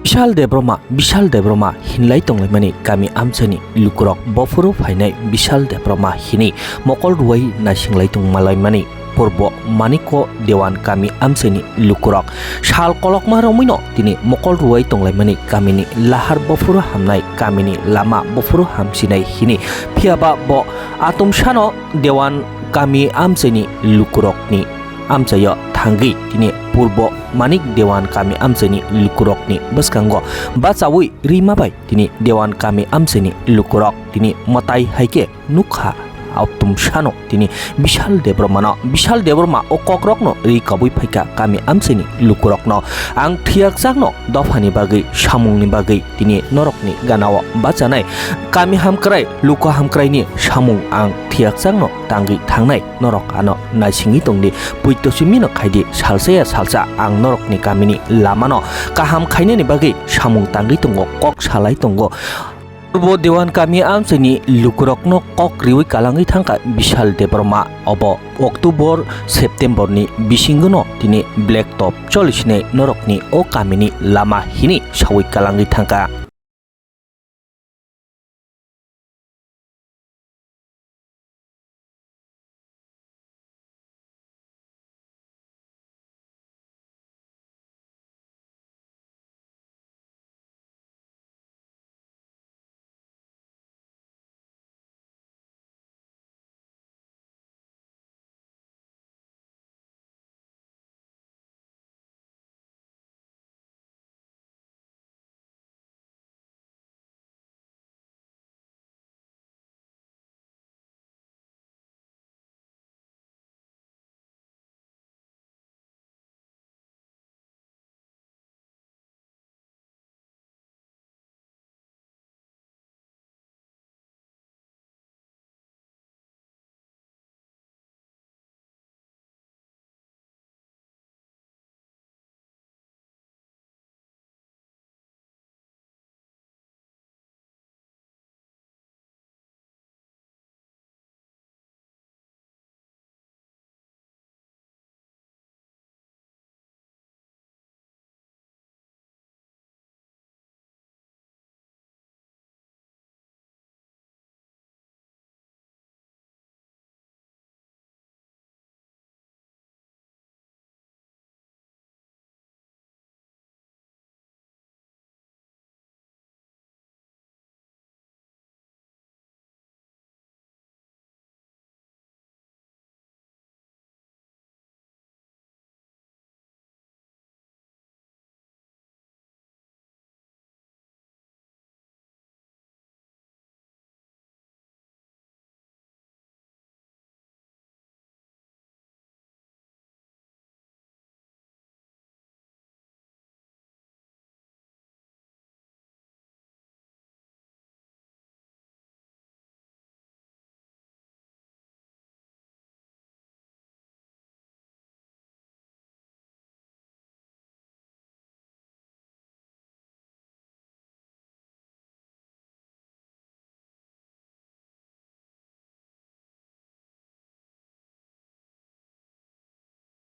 বিশাল দেব্রমা হিনলাই তংলাইমানি গাमि आमसानि लुकुरक बफुरु फायनाय बिशाल देब्रमा हिनि मकल रुवाई नासिंलाय तंमालायमानि पूर्व मानिक देवान गामि आमसानि लुकुरक साल कलकमा रमैनो दिनै मकल रुवाई तंलायमानि गामिनि लाहार बफुरु हामनाय गामिनि लामा बफुरु हामसिनाय हिनि फियाबा ब आतमसानो देवान गामि आमसानि लुकुरकनि आमसाया थांगै दिनै पूर्व मानिक देवान गामि आमसानि लुकुरकनि बसकांग बाचावै रिमाबाय दिनै देवान गामि आमसानि लुकुरक दिनै मताय हायके नुखा आउतुम सानो दिनै बिशाल देब्रमा ओ कक्रकनो रि कबै फायका गामि आमसानि लुकुरकनो आं थियाकजाकनो दफानि बागै सामुंनि बागै दिनै नरकनि गानाव बाचानाय गामि हामक्राय लुका हामक्रायनि सामुं आं थियाकजाकनो तांगै थांनाय नरक आनो नायसिङि तंदि पुइतसिमिनो खायदि सालसा आं नरकनि गामिनि लामानो काहाम खायनायनि बागै सामुं तांगै तंगो कक सालाय तंगो पूर्व देवान गामि आमसानि लुकुरकनो कक रिवै कालाङै थांका बिशाल देब्रमा अब अक्टोबर सेप्टेम्बरनि बिसिंगनो दिनै ब्लेक टप चलिसिनाय नरकनि ओ गामिनि लामा हिनि सावै कालाङै थांका।